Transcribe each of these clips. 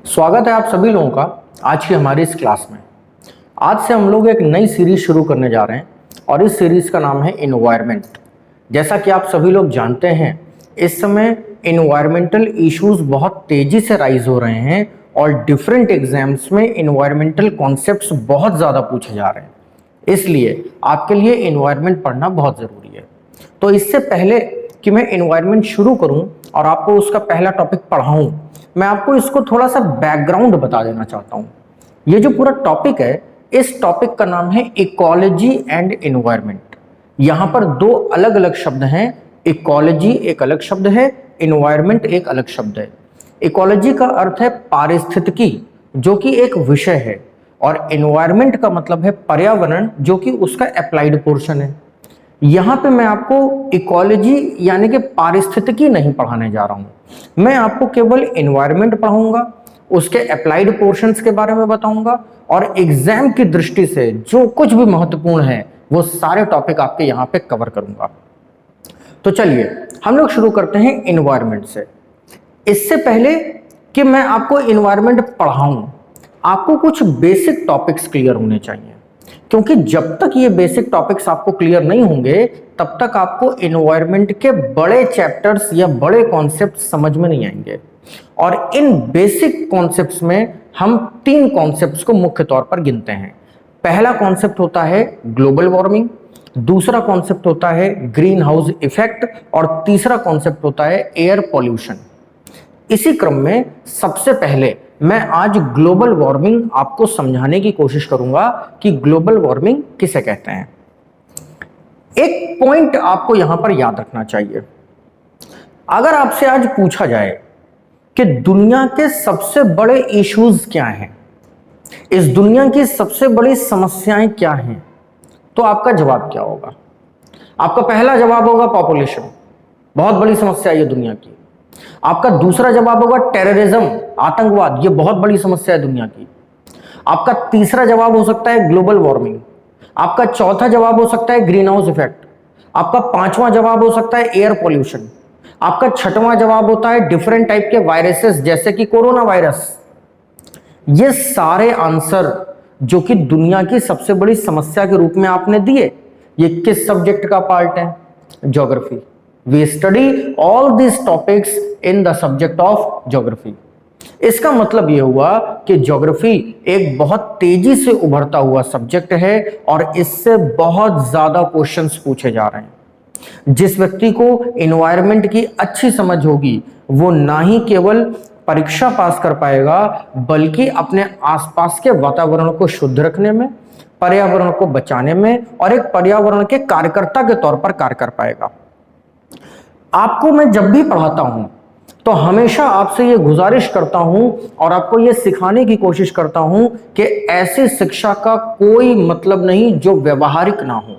स्वागत है आप सभी लोगों का आज की हमारी इस क्लास में। आज से हम लोग एक नई सीरीज शुरू करने जा रहे हैं और इस सीरीज का नाम है इन्वायरमेंट। जैसा कि आप सभी लोग जानते हैं, इस समय इन्वायरमेंटल इश्यूज बहुत तेजी से राइज हो रहे हैं और डिफरेंट एग्जाम्स में इन्वायरमेंटल कॉन्सेप्ट्स बहुत ज़्यादा पूछे जा रहे हैं। इसलिए आपके लिए इन्वायरमेंट पढ़ना बहुत ज़रूरी है। तो इससे पहले कि मैं इन्वायरमेंट शुरू करूं और आपको उसका पहला टॉपिक पढ़ाऊं, मैं आपको इसको थोड़ा सा बैकग्राउंड बता देना चाहता हूं। ये जो पूरा टॉपिक है, इस टॉपिक का नाम है इकोलॉजी एंड एनवायरनमेंट। यहां पर दो अलग अलग शब्द हैं। इकोलॉजी एक अलग शब्द है, एनवायरनमेंट एक अलग शब्द है। इकोलॉजी का अर्थ है पारिस्थितिकी, जो कि एक विषय है, और एनवायरनमेंट का मतलब है पर्यावरण, जो कि उसका अप्लाइड पोर्शन है। यहां पे मैं आपको इकोलॉजी यानी कि पारिस्थितिकी नहीं पढ़ाने जा रहा हूं। मैं आपको केवल एनवायरनमेंट पढ़ाऊंगा, उसके अप्लाइड पोर्शंस के बारे में बताऊंगा और एग्जाम की दृष्टि से जो कुछ भी महत्वपूर्ण है वो सारे टॉपिक आपके यहां पे कवर करूंगा। तो चलिए हम लोग शुरू करते हैं एनवायरनमेंट से। इससे पहले कि मैं आपको एनवायरनमेंट पढ़ाऊं, आपको कुछ बेसिक टॉपिक्स क्लियर होने चाहिए, क्योंकि जब तक ये बेसिक टॉपिक्स आपको क्लियर नहीं होंगे तब तक आपको एनवायरनमेंट के बड़े चैप्टर्स या बड़े कॉन्सेप्ट समझ में नहीं आएंगे। और इन बेसिक कॉन्सेप्ट्स में हम तीन कॉन्सेप्ट्स को मुख्य तौर पर गिनते हैं। पहला कॉन्सेप्ट होता है ग्लोबल वार्मिंग, दूसरा कॉन्सेप्ट होता है ग्रीन हाउस इफेक्ट और तीसरा कॉन्सेप्ट होता है एयर पॉल्यूशन। इसी क्रम में सबसे पहले मैं आज ग्लोबल वार्मिंग आपको समझाने की कोशिश करूंगा कि ग्लोबल वार्मिंग किसे कहते हैं। एक पॉइंट आपको यहां पर याद रखना चाहिए। अगर आपसे आज पूछा जाए कि दुनिया के सबसे बड़े इश्यूज क्या हैं, इस दुनिया की सबसे बड़ी समस्याएं क्या हैं, तो आपका जवाब क्या होगा? आपका पहला जवाब होगा पॉपुलेशन, बहुत बड़ी समस्या है ये दुनिया की। आपका दूसरा जवाब होगा टेररिज्म, आतंकवाद, ये बहुत बड़ी समस्या है दुनिया की। आपका तीसरा जवाब हो सकता है ग्लोबल वार्मिंग। आपका चौथा जवाब हो सकता है ग्रीन हाउस इफेक्ट। आपका पांचवा जवाब हो सकता है एयर पॉल्यूशन। आपका छठवां जवाब होता है डिफरेंट टाइप के वायरसेस जैसे कि कोरोना वायरस। ये सारे आंसर जो कि दुनिया की सबसे बड़ी समस्या के रूप में आपने दिए, ये किस सब्जेक्ट का पार्ट है? Geography. We study all these topics in the subject of geography। इसका मतलब यह हुआ कि ज्योग्राफी एक बहुत तेजी से उभरता हुआ सब्जेक्ट है और इससे बहुत ज्यादा क्वेश्चंस पूछे जा रहे हैं। जिस व्यक्ति को एनवायरनमेंट की अच्छी समझ होगी वो ना ही केवल परीक्षा पास कर पाएगा, बल्कि अपने आसपास के वातावरण को शुद्ध रखने में, पर्यावरण को बचाने में और एक पर्यावरण के कार्यकर्ता के तौर पर कार्य कर पाएगा। आपको मैं जब भी पढ़ाता हूं तो हमेशा आपसे ये गुजारिश करता हूं और आपको ये सिखाने की कोशिश करता हूं कि ऐसी शिक्षा का कोई मतलब नहीं जो व्यवहारिक ना हो।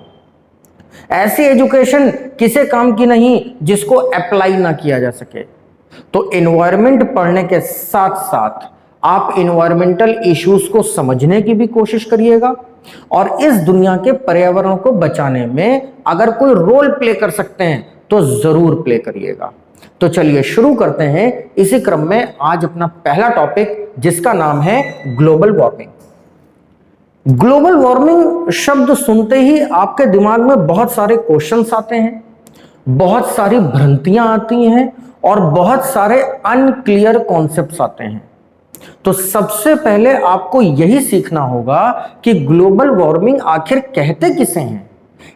ऐसी एजुकेशन किसी काम की नहीं जिसको अप्लाई ना किया जा सके। तो एनवायरनमेंट पढ़ने के साथ साथ आप एनवायरमेंटल इश्यूज को समझने की भी कोशिश करिएगा और इस दुनिया के पर्यावरण को बचाने में अगर कोई रोल प्ले कर सकते हैं तो जरूर प्ले करिएगा। तो चलिए शुरू करते हैं इसी क्रम में आज अपना पहला टॉपिक, जिसका नाम है ग्लोबल वार्मिंग। ग्लोबल वार्मिंग शब्द सुनते ही आपके दिमाग में बहुत सारे क्वेश्चंस आते हैं, बहुत सारी भ्रांतियां आती हैं और बहुत सारे अनक्लियर कॉन्सेप्ट्स आते हैं। तो सबसे पहले आपको यही सीखना होगा कि ग्लोबल वार्मिंग आखिर कहते किसे हैं,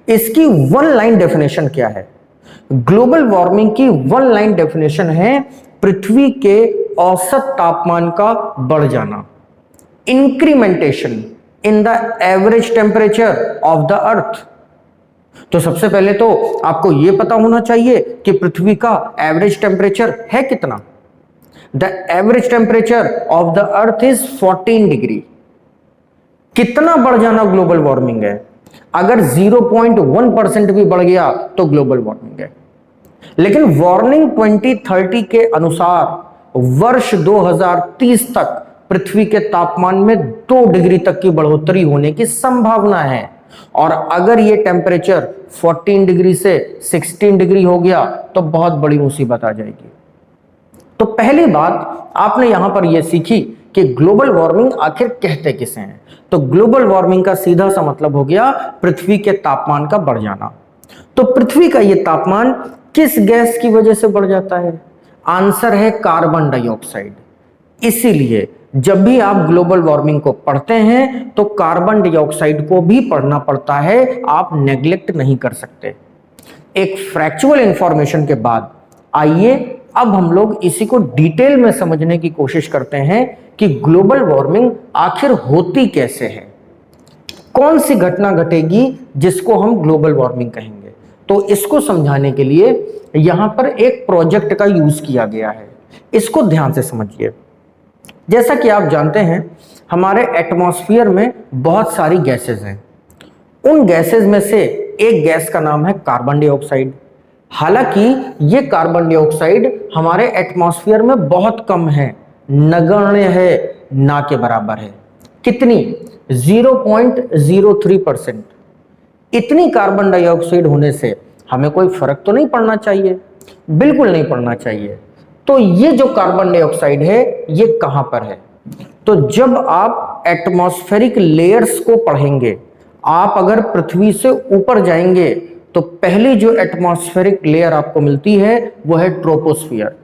इसकी वन लाइन डेफिनेशन क्या है। ग्लोबल वार्मिंग की वन लाइन डेफिनेशन है पृथ्वी के औसत तापमान का बढ़ जाना, incrementation in the average temperature of the earth. तो सबसे पहले तो आपको यह पता होना चाहिए कि पृथ्वी का एवरेज टेम्परेचर है कितना। The average temperature of the earth is 14 degree. कितना बढ़ जाना ग्लोबल वार्मिंग है? अगर 0.1% भी बढ़ गया तो ग्लोबल वार्मिंग है। लेकिन वार्निंग 2030 के अनुसार वर्ष 2030 तक पृथ्वी के तापमान में 2 डिग्री तक की बढ़ोतरी होने की संभावना है। और अगर ये टेम्परेचर 14 डिग्री से 16 डिग्री हो गया तो बहुत बड़ी मुसीबत आ जाएगी। तो पहली बात आपने यहां पर यह सीखी कि ग्लोबल वार्मिंग आखिर कहते किसे हैं। तो ग्लोबल वार्मिंग का सीधा सा मतलब हो गया पृथ्वी के तापमान का बढ़ जाना। तो पृथ्वी का यह तापमान किस गैस की वजह से बढ़ जाता है? आंसर है कार्बन डाइऑक्साइड। इसीलिए जब भी आप ग्लोबल वार्मिंग को पढ़ते हैं तो कार्बन डाइऑक्साइड को भी पढ़ना पड़ता है, आप नेग्लेक्ट नहीं कर सकते। एक फैक्चुअल इंफॉर्मेशन के बाद आइए अब हम लोग इसी को डिटेल में समझने की कोशिश करते हैं कि ग्लोबल वार्मिंग आखिर होती कैसे है, कौन सी घटना घटेगी जिसको हम ग्लोबल वार्मिंग कहेंगे। तो इसको समझाने के लिए यहां पर एक प्रोजेक्ट का यूज किया गया है, इसको ध्यान से समझिए। जैसा कि आप जानते हैं हमारे एटमॉस्फेयर में बहुत सारी गैसेस हैं। उन गैसेस में से एक गैस का नाम है कार्बन डाइऑक्साइड। हालांकि ये कार्बन डाइऑक्साइड हमारे एटमॉस्फेयर में बहुत कम है, नगण्य है, ना के बराबर है। कितनी? 0.03%। इतनी कार्बन डाइऑक्साइड होने से हमें कोई फर्क तो नहीं पड़ना चाहिए, बिल्कुल नहीं पड़ना चाहिए। तो ये जो कार्बन डाइऑक्साइड है ये कहां पर है? तो जब आप एटमॉस्फेरिक लेयर्स को पढ़ेंगे, आप अगर पृथ्वी से ऊपर जाएंगे तो पहली जो एटमॉस्फेरिक लेयर आपको मिलती है वो है ट्रोपोस्फियर।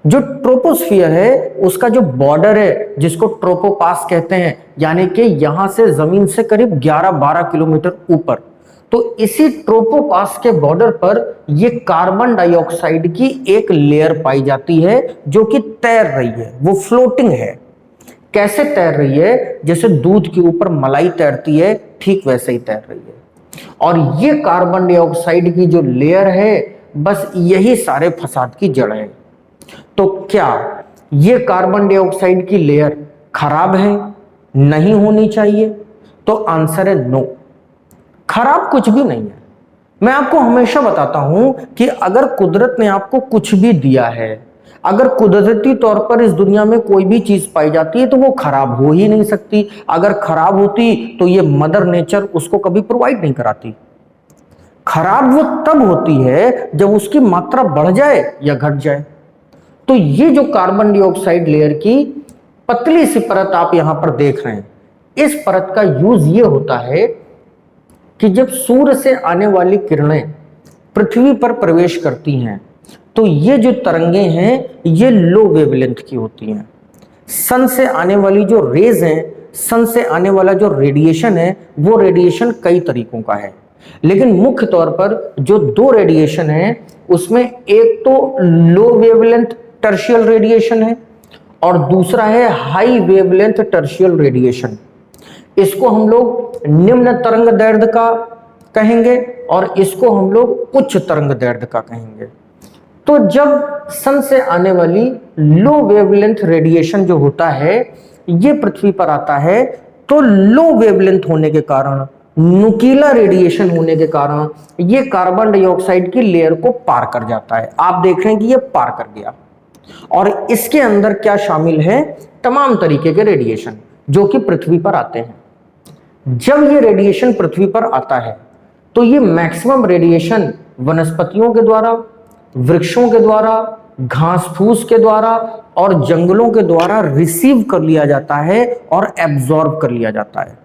जो ट्रोपोस्फियर है उसका जो बॉर्डर है जिसको ट्रोपोपास कहते हैं, यानी कि यहां से जमीन से करीब 11-12 किलोमीटर ऊपर, तो इसी ट्रोपोपास के बॉर्डर पर ये कार्बन डाइऑक्साइड की एक लेयर पाई जाती है जो कि तैर रही है, वो फ्लोटिंग है। कैसे तैर रही है? जैसे दूध के ऊपर मलाई तैरती है, ठीक वैसे ही तैर रही है। और ये कार्बन डाइऑक्साइड की जो लेयर है बस यही सारे फसाद की जड़ है। तो क्या ये कार्बन डाइऑक्साइड की लेयर खराब है, नहीं होनी चाहिए? तो आंसर है नो, खराब कुछ भी नहीं है। मैं आपको हमेशा बताता हूं कि अगर कुदरत ने आपको कुछ भी दिया है, अगर कुदरती तौर पर इस दुनिया में कोई भी चीज पाई जाती है तो वो खराब हो ही नहीं सकती। अगर खराब होती तो ये मदर नेचर उसको कभी प्रोवाइड नहीं कराती। खराब वो तब होती है जब उसकी मात्रा बढ़ जाए या घट जाए। तो ये जो कार्बन डाइऑक्साइड लेयर की पतली सी परत आप यहां पर देख रहे हैं, इस परत का यूज ये होता है कि जब सूर्य से आने वाली किरणें पृथ्वी पर प्रवेश करती हैं तो ये जो तरंगे हैं ये लो वेवलेंथ की होती हैं। सन से आने वाली जो रेज हैं, सन से आने वाला जो रेडिएशन है वो रेडिएशन कई तरीकों का है, लेकिन मुख्य तौर पर जो दो रेडिएशन है उसमें एक तो लो वेवलेंथ टर्शियल रेडिएशन है और दूसरा है हाई वेवलेंथ टर्शियल रेडिएशन। इसको हम लोग निम्न तरंग दैर्ध्य का कहेंगे और इसको हम लोग उच्च तरंग दैर्ध्य का कहेंगे। तो जब सन से आने वाली लो वेवलेंथ रेडिएशन जो होता है ये पृथ्वी पर आता है तो लो वेवलेंथ होने के कारण, नुकीला रेडिएशन होने के कारण ये कार्बन डाइऑक्साइड की लेयर को पार कर जाता है। आप देख रहे हैं कि ये पार कर गया और इसके अंदर क्या शामिल है? तमाम तरीके के रेडिएशन जो कि पृथ्वी पर आते हैं। जब ये रेडिएशन पृथ्वी पर आता है तो ये मैक्सिमम रेडिएशन वनस्पतियों के द्वारा, वृक्षों के द्वारा, घास फूस के द्वारा और जंगलों के द्वारा रिसीव कर लिया जाता है और एब्जॉर्ब कर लिया जाता है।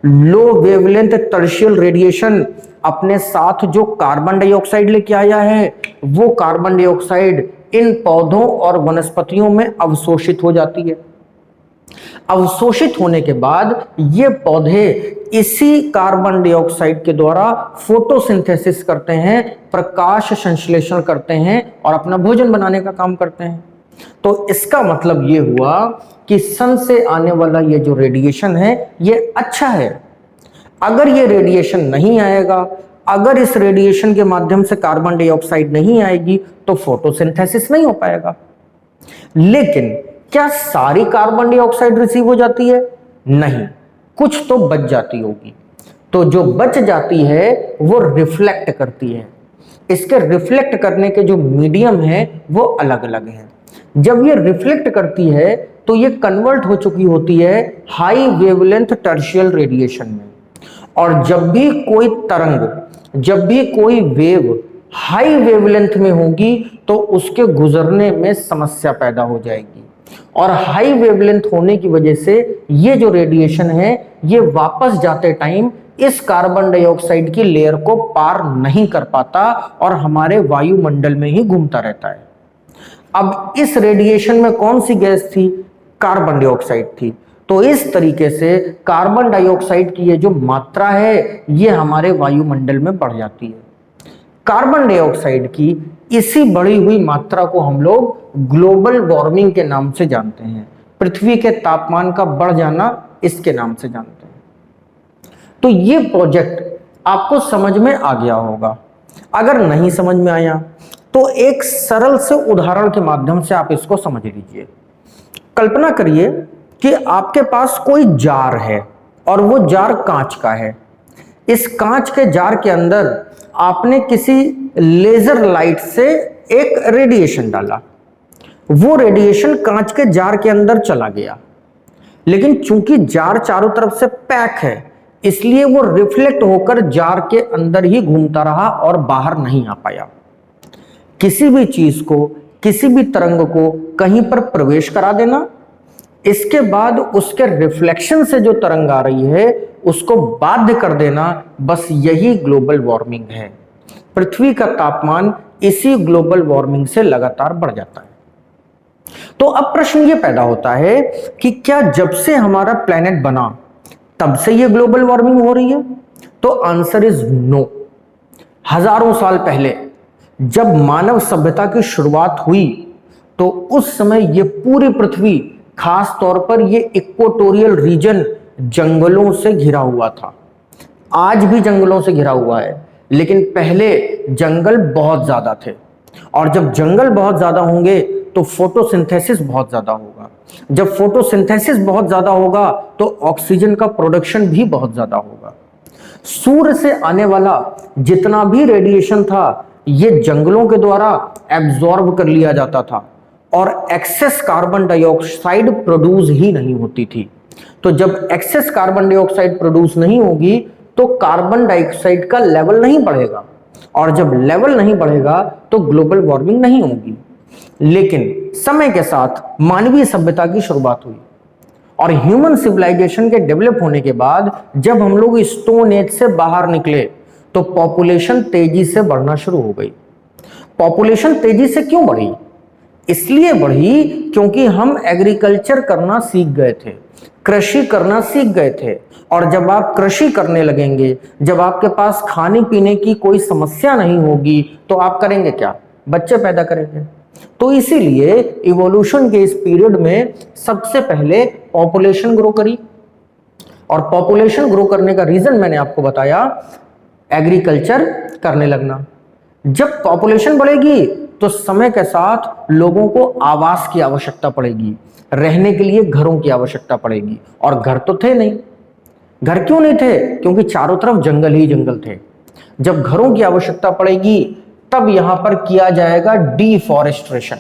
लो वेवलेंथ टर्शियल रेडिएशन अपने साथ जो कार्बन डाइऑक्साइड लेके आया है वो कार्बन डाइऑक्साइड इन पौधों और वनस्पतियों में अवशोषित हो जाती है। अवशोषित होने के बाद ये पौधे इसी कार्बन डाइऑक्साइड के द्वारा फोटोसिंथेसिस करते हैं, प्रकाश संश्लेषण करते हैं और अपना भोजन बनाने का काम करते हैं। तो इसका मतलब ये हुआ कि सन से आने वाला ये जो रेडिएशन है ये अच्छा है। अगर ये रेडिएशन नहीं आएगा, अगर इस रेडिएशन के माध्यम से कार्बन डाइऑक्साइड नहीं आएगी तो फोटोसिंथेसिस नहीं हो पाएगा। लेकिन क्या सारी कार्बन डाइऑक्साइड रिसीव हो जाती है? नहीं, कुछ तो बच जाती होगी। तो जो बच जाती है वो रिफ्लेक्ट करती है। इसके रिफ्लेक्ट करने के जो मीडियम है वो अलग अलग हैं। जब ये रिफ्लेक्ट करती है तो ये कन्वर्ट हो चुकी होती है हाई वेवलेंथ टर्शियल रेडिएशन में। और जब भी कोई तरंग, जब भी कोई वेव हाई वेवलेंथ में होगी तो उसके गुजरने में समस्या पैदा हो जाएगी, और हाई वेवलेंथ होने की वजह से ये जो रेडिएशन है ये वापस जाते टाइम इस कार्बन डाइऑक्साइड की लेयर को पार नहीं कर पाता और हमारे वायुमंडल में ही घूमता रहता है। अब इस रेडिएशन में कौन सी गैस थी? कार्बन डाइऑक्साइड थी। तो इस तरीके से कार्बन डाइऑक्साइड की ये जो मात्रा है ये हमारे वायुमंडल में बढ़ जाती है। कार्बन डाइऑक्साइड की इसी बढ़ी हुई मात्रा को हम लोग ग्लोबल वार्मिंग के नाम से जानते हैं। पृथ्वी के तापमान का बढ़ जाना इसके नाम से जानते हैं। तो ये प्रोजेक्ट आपको समझ में आ गया होगा। अगर नहीं समझ में आया तो एक सरल से उदाहरण के माध्यम से आप इसको समझ लीजिए। कल्पना करिए कि आपके पास कोई जार है और वो जार कांच का है। इस कांच के जार के अंदर आपने किसी लेजर लाइट से एक रेडिएशन डाला। वो रेडिएशन कांच के जार के अंदर चला गया, लेकिन चूंकि जार चारों तरफ से पैक है इसलिए वो रिफ्लेक्ट होकर जार के अंदर ही घूमता रहा और बाहर नहीं आ पाया। किसी भी चीज को, किसी भी तरंग को कहीं पर प्रवेश करा देना, इसके बाद उसके रिफ्लेक्शन से जो तरंग आ रही है उसको बाध्य कर देना, बस यही ग्लोबल वार्मिंग है। पृथ्वी का तापमान इसी ग्लोबल वार्मिंग से लगातार बढ़ जाता है। तो अब प्रश्न ये पैदा होता है कि क्या जब से हमारा प्लेनेट बना तब से ये ग्लोबल वार्मिंग हो रही है? तो आंसर इज नो। हजारों साल पहले जब मानव सभ्यता की शुरुआत हुई तो उस समय ये पूरी पृथ्वी, खास तौर पर ये इक्वेटोरियल रीजन जंगलों से घिरा हुआ था। आज भी जंगलों से घिरा हुआ है, लेकिन पहले जंगल बहुत ज्यादा थे, और जब जंगल बहुत ज्यादा होंगे तो फोटोसिंथेसिस बहुत ज्यादा होगा। जब फोटोसिंथेसिस बहुत ज्यादा होगा तो ऑक्सीजन का प्रोडक्शन भी बहुत ज्यादा होगा। सूर्य से आने वाला जितना भी रेडिएशन था ये जंगलों के द्वारा एब्जॉर्ब कर लिया जाता था, और एक्सेस कार्बन डाइऑक्साइड प्रोड्यूस ही नहीं होती थी। तो जब एक्सेस कार्बन डाइऑक्साइड प्रोड्यूस नहीं होगी तो कार्बन डाइऑक्साइड का लेवल नहीं बढ़ेगा, और जब लेवल नहीं बढ़ेगा तो ग्लोबल वार्मिंग नहीं होगी। लेकिन समय के साथ मानवीय सभ्यता की शुरुआत हुई, और ह्यूमन सिविलाइजेशन के डेवलप होने के बाद जब हम लोग स्टोन एज से बाहर निकले तो पॉपुलेशन तेजी से बढ़ना शुरू हो गई। पॉपुलेशन तेजी से क्यों बढ़ी? इसलिए बढ़ी क्योंकि हम एग्रीकल्चर करना सीख गए थे, कृषि करना सीख गए थे। और जब आप कृषि करने लगेंगे, जब आपके पास खाने पीने की कोई समस्या नहीं होगी तो आप करेंगे क्या? बच्चे पैदा करेंगे। तो इसीलिए इवोल्यूशन के इस पीरियड में सबसे पहले पॉपुलेशन ग्रो करी, और पॉपुलेशन ग्रो करने का रीजन मैंने आपको बताया, एग्रीकल्चर करने लगना। जब पॉपुलेशन बढ़ेगी तो समय के साथ लोगों को आवास की आवश्यकता पड़ेगी, रहने के लिए घरों की आवश्यकता पड़ेगी, और घर तो थे नहीं। घर क्यों नहीं थे? क्योंकि चारों तरफ जंगल ही जंगल थे। जब घरों की आवश्यकता पड़ेगी तब यहां पर किया जाएगा डिफॉरेस्ट्रेशन।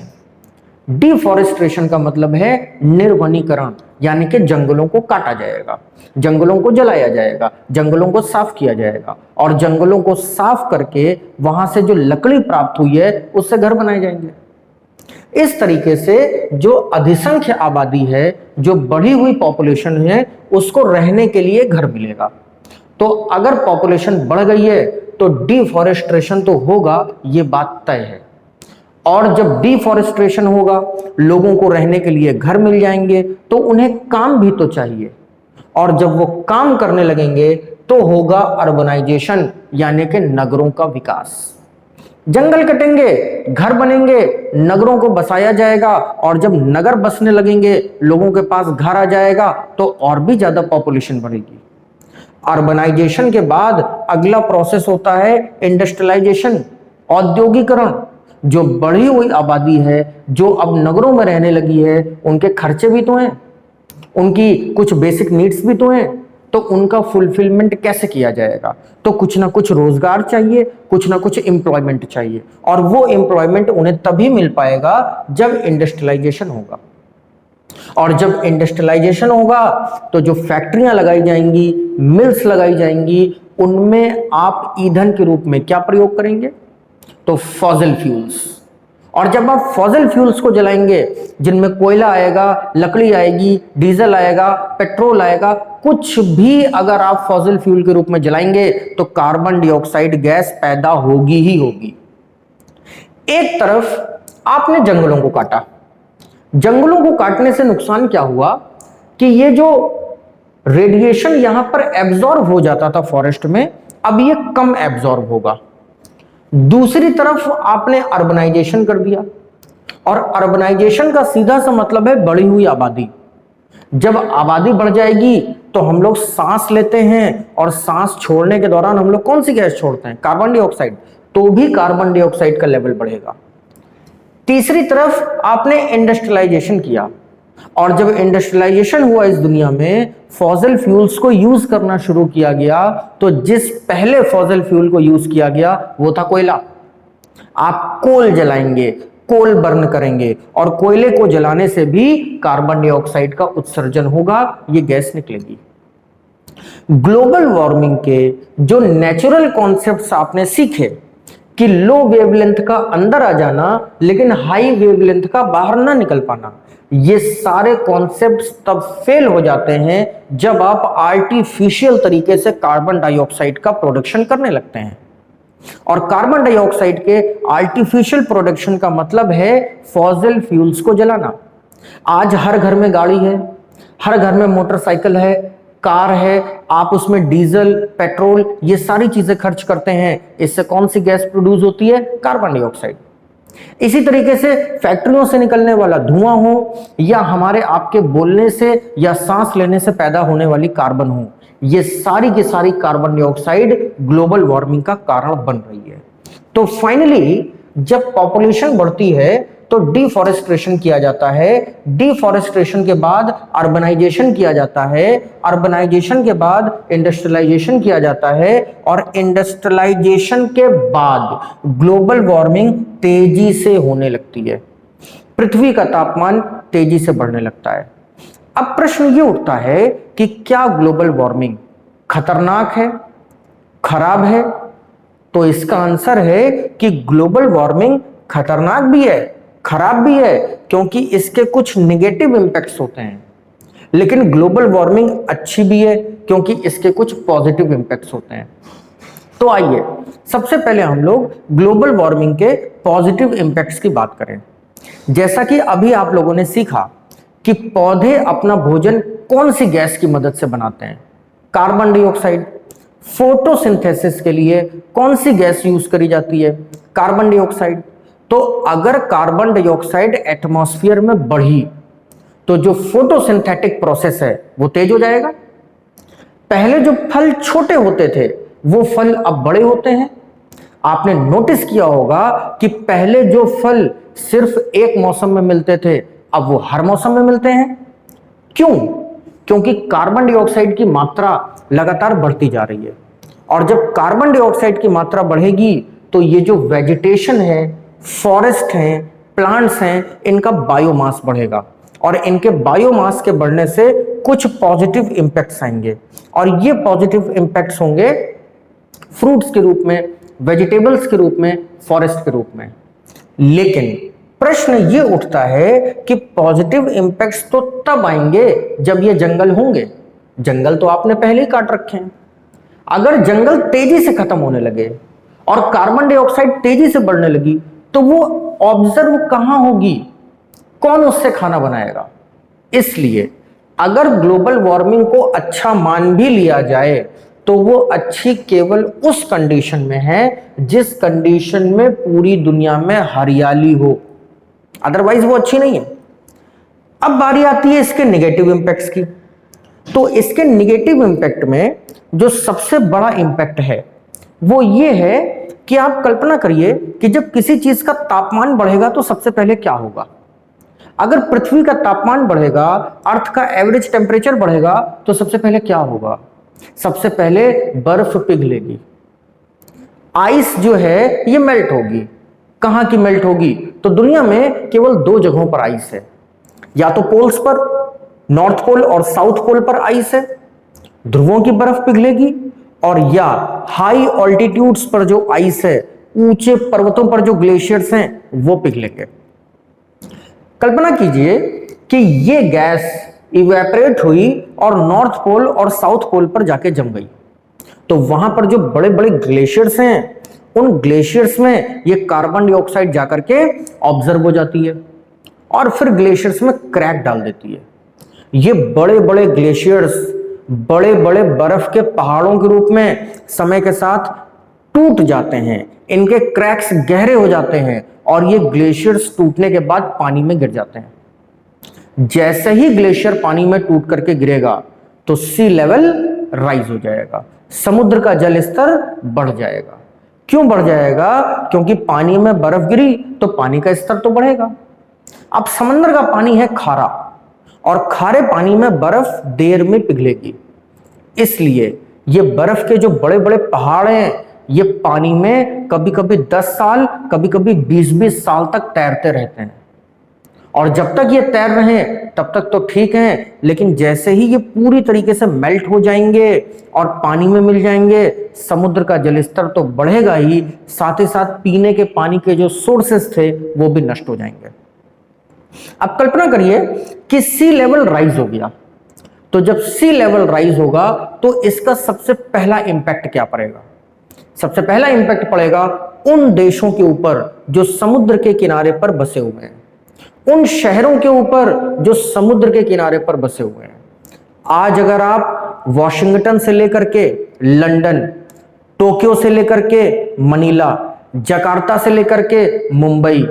डिफॉरेस्ट्रेशन का मतलब है निर्वनीकरण, यानी कि जंगलों को काटा जाएगा, जंगलों को जलाया जाएगा, जंगलों को साफ किया जाएगा, और जंगलों को साफ करके वहां से जो लकड़ी प्राप्त हुई है उससे घर बनाए जाएंगे। इस तरीके से जो अधिसंख्य आबादी है, जो बढ़ी हुई पॉपुलेशन है, उसको रहने के लिए घर मिलेगा। तो अगर पॉपुलेशन बढ़ गई है तो डिफॉरेस्ट्रेशन तो होगा, ये बात तय है। और जब डिफॉरेस्ट्रेशन होगा, लोगों को रहने के लिए घर मिल जाएंगे तो उन्हें काम भी तो चाहिए, और जब वो काम करने लगेंगे तो होगा अर्बनाइजेशन, यानी कि नगरों का विकास। जंगल कटेंगे, घर बनेंगे, नगरों को बसाया जाएगा, और जब नगर बसने लगेंगे, लोगों के पास घर आ जाएगा तो और भी ज्यादा पॉपुलेशन बढ़ेगी। अर्बनाइजेशन के बाद अगला प्रोसेस होता है इंडस्ट्रियलाइजेशन, औद्योगिकरण। जो बढ़ी हुई आबादी है, जो अब नगरों में रहने लगी है, उनके खर्चे भी तो हैं, उनकी कुछ बेसिक नीड्स भी तो हैं, तो उनका फुलफिलमेंट कैसे किया जाएगा? तो कुछ ना कुछ रोजगार चाहिए, कुछ ना कुछ एम्प्लॉयमेंट चाहिए, और वो एम्प्लॉयमेंट उन्हें तभी मिल पाएगा जब इंडस्ट्रियलाइजेशन होगा। और जब इंडस्ट्रियलाइजेशन होगा तो जो फैक्ट्रियां लगाई जाएंगी, मिल्स लगाई जाएंगी, उनमें आप ईंधन के रूप में क्या प्रयोग करेंगे? तो फॉसिल फ्यूल्स। और जब आप फॉसिल फ्यूल्स को जलाएंगे, जिनमें कोयला आएगा, लकड़ी आएगी, डीजल आएगा, पेट्रोल आएगा, कुछ भी अगर आप फॉसिल फ्यूल के रूप में जलाएंगे तो कार्बन डाइऑक्साइड गैस पैदा होगी ही होगी। एक तरफ आपने जंगलों को काटा, जंगलों को काटने से नुकसान क्या हुआ कि ये जो रेडिएशन यहां पर एब्जॉर्ब हो जाता था फॉरेस्ट में, अब ये कम एब्जॉर्ब होगा। दूसरी तरफ आपने अर्बनाइजेशन कर दिया, और अर्बनाइजेशन का सीधा सा मतलब है बढ़ी हुई आबादी। जब आबादी बढ़ जाएगी तो हम लोग सांस लेते हैं, और सांस छोड़ने के दौरान हम लोग कौन सी गैस छोड़ते हैं? Carbon dioxide. तो भी कार्बन डाइऑक्साइड का लेवल बढ़ेगा। तीसरी तरफ आपने इंडस्ट्रियलाइजेशन किया, और जब इंडस्ट्रियलाइजेशन हुआ इस दुनिया में, फॉसिल फ्यूल्स को यूज करना शुरू किया गया, तो जिस पहले फॉसिल फ्यूल को यूज किया गया वो था कोयला। आप कोल जलाएंगे, कोल बर्न करेंगे, और कोयले को जलाने से भी कार्बन डाइऑक्साइड का उत्सर्जन होगा, ये गैस निकलेगी। ग्लोबल वार्मिंग के जो नेचुरल कॉन्सेप्ट्स आपने सीखे कि लो वेवलेंथ का अंदर आ जाना लेकिन हाई वेवलेंथ का बाहर ना निकल पाना, ये सारे कॉन्सेप्ट्स तब फेल हो जाते हैं जब आप आर्टिफिशियल तरीके से कार्बन डाइऑक्साइड का प्रोडक्शन करने लगते हैं। और कार्बन डाइऑक्साइड के आर्टिफिशियल प्रोडक्शन का मतलब है फॉसिल फ्यूल्स को जलाना। आज हर घर में गाड़ी है, हर घर में मोटरसाइकिल है, कार है, आप उसमें डीजल, पेट्रोल, ये सारी चीजें खर्च करते हैं। इससे कौन सी गैस प्रोड्यूस होती है? Carbon dioxide. इसी तरीके से फैक्ट्रियों से निकलने वाला धुआं हो, या हमारे आपके बोलने से या सांस लेने से पैदा होने वाली कार्बन हो, ये सारी की सारी कार्बन डाइऑक्साइड ग्लोबल वार्मिंग का कारण बन रही है। तो फाइनली जब पॉपुलेशन बढ़ती है तो डिफॉरेस्टेशन किया जाता है, डिफॉरेस्टेशन के बाद अर्बनाइजेशन किया जाता है, अर्बनाइजेशन के बाद इंडस्ट्रियलाइजेशन किया जाता है, और इंडस्ट्रियलाइजेशन के बाद ग्लोबल वार्मिंग तेजी से होने लगती है, पृथ्वी का तापमान तेजी से बढ़ने लगता है। अब प्रश्न ये उठता है कि क्या ग्लोबल वार्मिंग खतरनाक है, खराब है? तो इसका आंसर है कि ग्लोबल वार्मिंग खतरनाक भी है, खराब भी है, क्योंकि इसके कुछ नेगेटिव इंपैक्ट्स होते हैं। लेकिन ग्लोबल वार्मिंग अच्छी भी है क्योंकि इसके कुछ पॉजिटिव इंपैक्ट्स होते हैं। तो आइए सबसे पहले हम लोग ग्लोबल वार्मिंग के पॉजिटिव इंपैक्ट्स की बात करें। जैसा कि अभी आप लोगों ने सीखा कि पौधे अपना भोजन कौन सी गैस की मदद से बनाते हैं? Carbon dioxide. फोटोसिंथेसिस के लिए कौन सी गैस यूज करी जाती है? Carbon dioxide. तो अगर कार्बन डाइऑक्साइड एटमॉस्फेयर में बढ़ी तो जो फोटोसिंथेटिक प्रोसेस है वो तेज हो जाएगा। पहले जो फल छोटे होते थे वो फल अब बड़े होते हैं। आपने नोटिस किया होगा कि पहले जो फल सिर्फ एक मौसम में मिलते थे अब वो हर मौसम में मिलते हैं। क्यों? क्योंकि कार्बन डाइऑक्साइड की मात्रा लगातार बढ़ती जा रही है, और जब कार्बन डाइऑक्साइड की मात्रा बढ़ेगी तो ये जो वेजिटेशन है, फॉरेस्ट हैं, प्लांट्स हैं, इनका बायोमास बढ़ेगा, और इनके बायोमास के बढ़ने से कुछ पॉजिटिव इंपैक्ट्स आएंगे, और ये पॉजिटिव इंपैक्ट्स होंगे फ्रूट्स के रूप में, वेजिटेबल्स के रूप में, फॉरेस्ट के रूप में। लेकिन प्रश्न ये उठता है कि पॉजिटिव इंपैक्ट्स तो तब आएंगे जब ये जंगल होंगे। जंगल तो आपने पहले ही काट रखे हैं। अगर जंगल तेजी से खत्म होने लगे और कार्बन डाइऑक्साइड तेजी से बढ़ने लगी तो वो ऑब्जर्व कहां होगी? कौन उससे खाना बनाएगा? इसलिए अगर ग्लोबल वार्मिंग को अच्छा मान भी लिया जाए तो वो अच्छी केवल उस कंडीशन में है जिस कंडीशन में पूरी दुनिया में हरियाली हो, अदरवाइज वो अच्छी नहीं है। अब बारी आती है इसके नेगेटिव इंपैक्ट्स की। तो इसके नेगेटिव इंपैक्ट में जो सबसे बड़ा इंपैक्ट है वो ये है कि आप कल्पना करिए कि जब किसी चीज का तापमान बढ़ेगा तो सबसे पहले क्या होगा? अगर पृथ्वी का तापमान बढ़ेगा, अर्थ का एवरेज टेम्परेचर बढ़ेगा, तो सबसे पहले क्या होगा? सबसे पहले बर्फ पिघलेगी, आइस जो है ये मेल्ट होगी। कहां की मेल्ट होगी? तो दुनिया में केवल दो जगहों पर आइस है, या तो पोल्स पर, नॉर्थ पोल और साउथ पोल पर आइस है, ध्रुवों की बर्फ पिघलेगी, और या हाई ऑल्टीट्यूड्स पर जो आइस है ऊंचे पर्वतों पर जो ग्लेशियर्स हैं वो पिघलेंगे। कल्पना कीजिए कि ये गैस इवेपोरेट हुई और नॉर्थ पोल और साउथ पोल पर जाके जम गई, तो वहां पर जो बड़े बड़े ग्लेशियर्स हैं उन ग्लेशियर्स में ये कार्बन डाइऑक्साइड जाकर के ऑब्जर्व हो जाती है और फिर ग्लेशियर्स में क्रैक डाल देती है। ये बड़े बड़े ग्लेशियर्स बड़े बड़े बर्फ के पहाड़ों के रूप में समय के साथ टूट जाते हैं, इनके क्रैक्स गहरे हो जाते हैं और ये ग्लेशियर्स टूटने के बाद पानी में गिर जाते हैं। जैसे ही ग्लेशियर पानी में टूट करके गिरेगा तो सी लेवल राइज हो जाएगा, समुद्र का जल स्तर बढ़ जाएगा। क्यों बढ़ जाएगा? क्योंकि पानी में बर्फ गिरी तो पानी का स्तर तो बढ़ेगा। अब समंदर का पानी है खारा और खारे पानी में बर्फ देर में पिघलेगी, इसलिए ये बर्फ के जो बड़े बड़े पहाड़ हैं ये पानी में कभी कभी 10 साल कभी कभी 20-20 साल तक तैरते रहते हैं। और जब तक ये तैर रहे हैं तब तक तो ठीक है, लेकिन जैसे ही ये पूरी तरीके से मेल्ट हो जाएंगे और पानी में मिल जाएंगे, समुद्र का जल स्तर तो बढ़ेगा ही, साथ ही साथ पीने के पानी के जो सोर्सेस थे वो भी नष्ट हो जाएंगे। अब कल्पना करिए कि सी लेवल राइज हो गया, तो जब सी लेवल राइज होगा तो इसका सबसे पहला इंपैक्ट क्या पड़ेगा? सबसे पहला इंपैक्ट पड़ेगा उन देशों के ऊपर जो समुद्र के किनारे पर बसे हुए हैं, उन शहरों के ऊपर जो समुद्र के किनारे पर बसे हुए हैं। आज अगर आप वॉशिंगटन से लेकर के लंदन, टोक्यो से लेकर के मनीला, जकार्ता से लेकर के मुंबई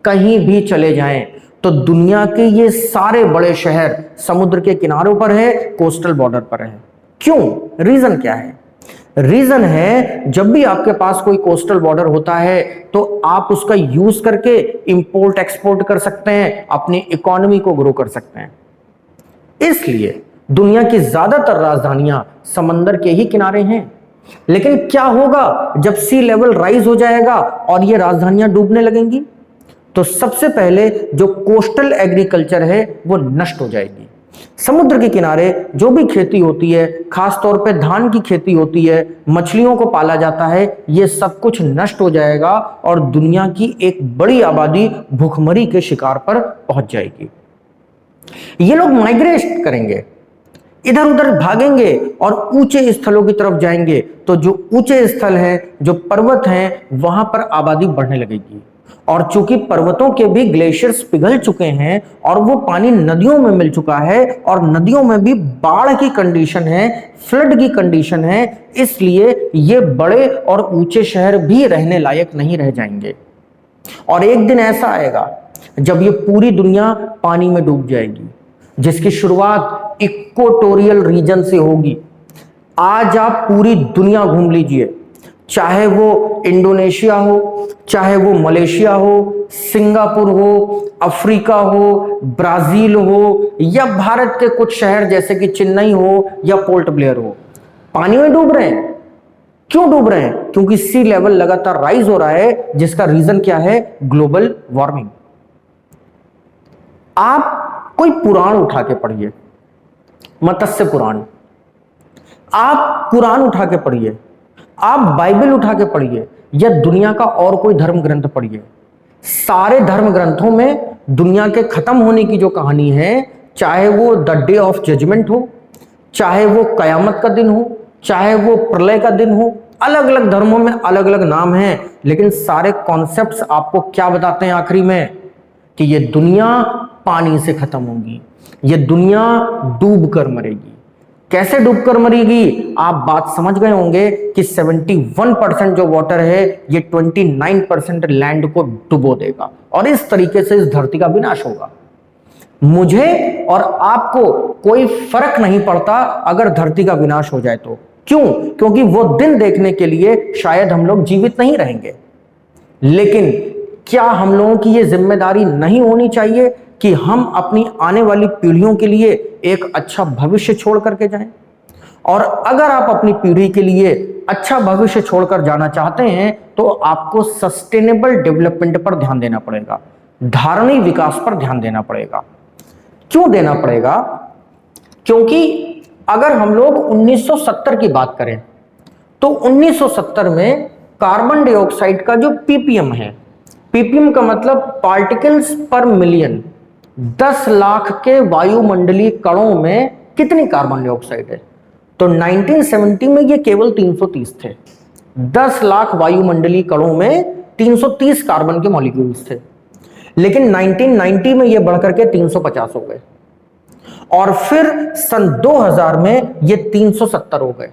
कहीं भी चले जाएं तो दुनिया के ये सारे बड़े शहर समुद्र के किनारों पर है, कोस्टल बॉर्डर पर है। क्यों? रीजन क्या है? रीजन है जब भी आपके पास कोई कोस्टल बॉर्डर होता है तो आप उसका यूज करके इंपोर्ट एक्सपोर्ट कर सकते हैं, अपनी इकोनॉमी को ग्रो कर सकते हैं। इसलिए दुनिया की ज्यादातर राजधानियां समंदर के ही किनारे हैं। लेकिन क्या होगा जब सी लेवल राइज हो जाएगा और ये राजधानियां डूबने लगेंगी? तो सबसे पहले जो कोस्टल एग्रीकल्चर है वो नष्ट हो जाएगी। समुद्र के किनारे जो भी खेती होती है, खास तौर पे धान की खेती होती है, मछलियों को पाला जाता है, ये सब कुछ नष्ट हो जाएगा और दुनिया की एक बड़ी आबादी भूखमरी के शिकार पर पहुंच जाएगी। ये लोग माइग्रेट करेंगे, इधर उधर भागेंगे और ऊंचे स्थलों की तरफ जाएंगे, तो जो ऊंचे स्थल हैं, जो पर्वत हैं, वहां पर आबादी बढ़ने लगेगी। और चूंकि पर्वतों के भी ग्लेशियर्स पिघल चुके हैं और वो पानी नदियों में मिल चुका है और नदियों में भी बाढ़ की कंडीशन है, फ्लड की कंडीशन है, इसलिए ये बड़े और ऊंचे शहर भी रहने लायक नहीं रह जाएंगे। और एक दिन ऐसा आएगा जब ये पूरी दुनिया पानी में डूब जाएगी, जिसकी शुरुआत इक्वेटोरियल रीजन से होगी। आज आप पूरी दुनिया घूम लीजिए, चाहे वो इंडोनेशिया हो, चाहे वो मलेशिया हो, सिंगापुर हो, अफ्रीका हो, ब्राजील हो या भारत के कुछ शहर जैसे कि चेन्नई हो या पोर्ट ब्लेयर हो, पानी में डूब रहे हैं। क्यों डूब रहे हैं? क्योंकि सी लेवल लगातार राइज हो रहा है, जिसका रीजन क्या है? Global warming. आप कोई पुराण उठा के पढ़िए, मत्स्य पुराण, आप कुरान उठा के पढ़िए, आप बाइबल उठा के पढ़िए या दुनिया का और कोई धर्म ग्रंथ पढ़िए, सारे धर्म ग्रंथों में दुनिया के खत्म होने की जो कहानी है, चाहे वो द डे ऑफ जजमेंट हो, चाहे वो कयामत का दिन हो, चाहे वो प्रलय का दिन हो, अलग अलग धर्मों में अलग अलग नाम हैं, लेकिन सारे कॉन्सेप्ट्स आपको क्या बताते हैं आखिरी में? कि ये दुनिया पानी से खत्म होगी, ये दुनिया डूब कर मरेगी। कैसे डूबकर मरेगी? आप बात समझ गए होंगे कि 71% जो वाटर है ये 29% लैंड को डुबो देगा और इस तरीके से इस धरती का विनाश होगा। मुझे और आपको कोई फर्क नहीं पड़ता अगर धरती का विनाश हो जाए तो। क्यों? क्योंकि वो दिन देखने के लिए शायद हम लोग जीवित नहीं रहेंगे। लेकिन क्या हम लोगों की ये जिम्मेदारी नहीं होनी चाहिए कि हम अपनी आने वाली पीढ़ियों के लिए एक अच्छा भविष्य छोड़ करके जाएं? और अगर आप अपनी पीढ़ी के लिए अच्छा भविष्य छोड़कर जाना चाहते हैं तो आपको सस्टेनेबल डेवलपमेंट पर ध्यान देना पड़ेगा, धारणीय विकास पर ध्यान देना पड़ेगा। क्यों देना पड़ेगा? क्योंकि अगर हम लोग 1970 की बात करें तो 1970 में कार्बन डाइऑक्साइड का जो पीपीएम है, पीपीएम का मतलब पार्टिकल्स पर मिलियन, 10 लाख के वायुमंडलीय कणों में कितनी कार्बन डाइऑक्साइड है? तो 1970 में ये केवल 330 थे। 10 लाख वायुमंडलीय कणों में 330 कार्बन के मॉलिक्यूल्स थे, लेकिन 1990 में ये बढ़कर के 350 हो गए और फिर सन 2000 में ये 370 हो गए।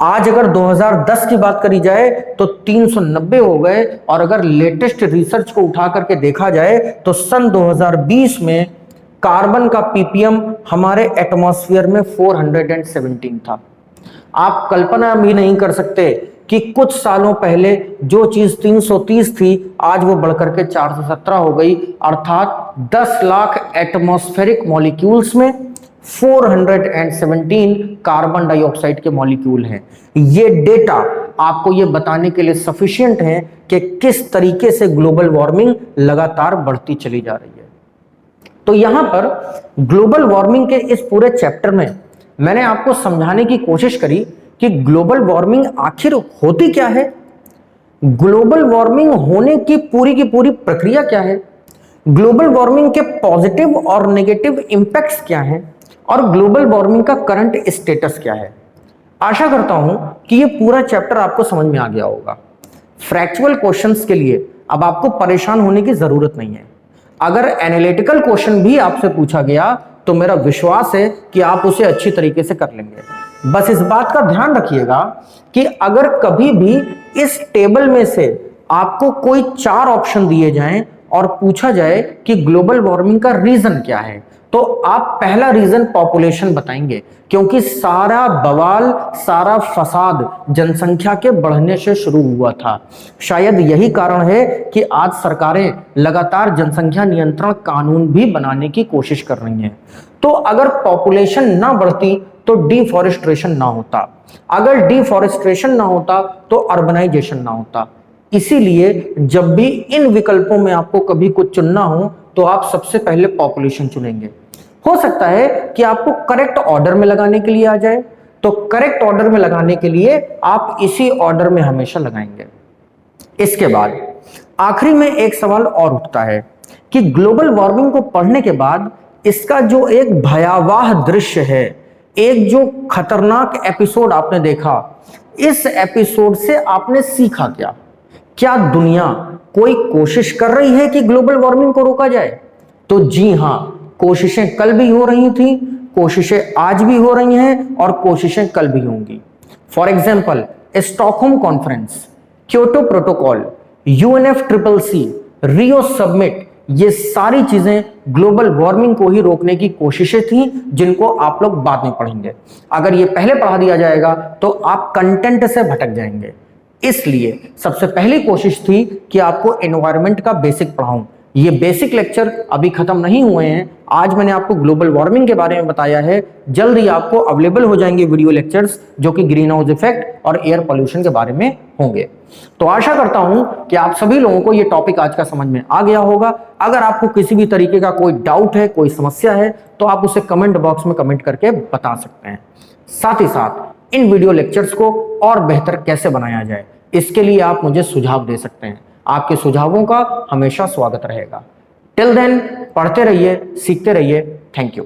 आज अगर 2010 की बात करी जाए तो 390 हो गए, और अगर लेटेस्ट रिसर्च को उठा करके देखा जाए तो सन 2020 में कार्बन का पीपीएम हमारे एटमॉस्फेयर में 417 था। आप कल्पना भी नहीं कर सकते कि कुछ सालों पहले जो चीज 330 थी आज वो बढ़कर के 417 हो गई, अर्थात 10 लाख एटमॉस्फेरिक मॉलिक्यूल्स में 417 कार्बन डाइऑक्साइड के मॉलिक्यूल हैं। ये डेटा आपको ये बताने के लिए सफिशिएंट है कि किस तरीके से ग्लोबल वार्मिंग लगातार बढ़ती चली जा रही है। तो यहां पर ग्लोबल वार्मिंग के इस पूरे चैप्टर में मैंने आपको समझाने की कोशिश करी कि ग्लोबल वार्मिंग आखिर होती क्या है, ग्लोबल वार्मिंग होने की पूरी प्रक्रिया क्या है, ग्लोबल वार्मिंग के पॉजिटिव और नेगेटिव इंपैक्ट्स क्या हैं, और ग्लोबल वार्मिंग का करंट स्टेटस क्या है। आशा करता हूं कि ये पूरा चैप्टर आपको समझ में आ गया होगा। फ्रैक्चुअल क्वेश्चंस के लिए अब आपको परेशान होने की जरूरत नहीं है। अगर एनालिटिकल क्वेश्चन भी आपसे पूछा गया तो मेरा विश्वास है कि आप उसे अच्छी तरीके से कर लेंगे। बस इस बात का ध्यान रखिएगा कि अगर कभी भी इस टेबल में से आपको कोई 4 ऑप्शन दिए जाएं और पूछा जाए कि ग्लोबल वार्मिंग का रीजन क्या है, तो आप पहला रीजन पॉपुलेशन बताएंगे, क्योंकि सारा बवाल, सारा फसाद जनसंख्या के बढ़ने से शुरू हुआ था। शायद यही कारण है कि आज सरकारें लगातार जनसंख्या नियंत्रण कानून भी बनाने की कोशिश कर रही हैं। तो अगर पॉपुलेशन ना बढ़ती तो डिफॉरेस्ट्रेशन ना होता, अगर डिफॉरेस्ट्रेशन ना होता तो अर्बनाइजेशन ना होता। इसीलिए जब भी इन विकल्पों में आपको कभी कुछ चुनना हो तो आप सबसे पहले पॉपुलेशन चुनेंगे। हो सकता है कि आपको करेक्ट ऑर्डर में लगाने के लिए आ जाए, तो करेक्ट ऑर्डर में लगाने के लिए आप इसी ऑर्डर में हमेशा लगाएंगे। इसके बाद आखिरी में एक सवाल और उठता है कि ग्लोबल वार्मिंग को पढ़ने के बाद इसका जो एक भयावह दृश्य है, एक जो खतरनाक एपिसोड आपने देखा, इस एपिसोड से आपने सीखा क्या? क्या दुनिया कोई कोशिश कर रही है कि ग्लोबल वार्मिंग को रोका जाए? तो जी हां, कोशिशें कल भी हो रही थी, कोशिशें आज भी हो रही हैं और कोशिशें कल भी होंगी। For example, Stockholm conference, Kyoto protocol, UNFCCC, Rio summit, ये सारी चीजें ग्लोबल वार्मिंग को ही रोकने की कोशिशें थी, जिनको आप लोग बाद में पढ़ेंगे। अगर ये पहले पढ़ा दिया जाएगा तो आप कंटेंट से भटक जाएंगे। इसलिए सबसे पहली कोशिश थी कि आपको एनवायरनमेंट का बेसिक पढ़ाऊं। ये बेसिक लेक्चर अभी खत्म नहीं हुए हैं। आज मैंने आपको ग्लोबल वार्मिंग के बारे में बताया है, जल्द ही आपको अवेलेबल हो जाएंगे वीडियो लेक्चर्स जो कि ग्रीन हाउस इफेक्ट और एयर पोल्यूशन के बारे में होंगे। तो आशा करता हूं कि आप सभी लोगों को ये टॉपिक आज का समझ में आ गया होगा। अगर आपको किसी भी तरीके का कोई डाउट है, कोई समस्या है, तो आप उसे कमेंट बॉक्स में कमेंट करके बता सकते हैं। साथ ही साथ इन वीडियो लेक्चर्स को और बेहतर कैसे बनाया जाए, इसके लिए आप मुझे सुझाव दे सकते हैं। आपके सुझावों का हमेशा स्वागत रहेगा। टिल देन, पढ़ते रहिए, सीखते रहिए। Thank you.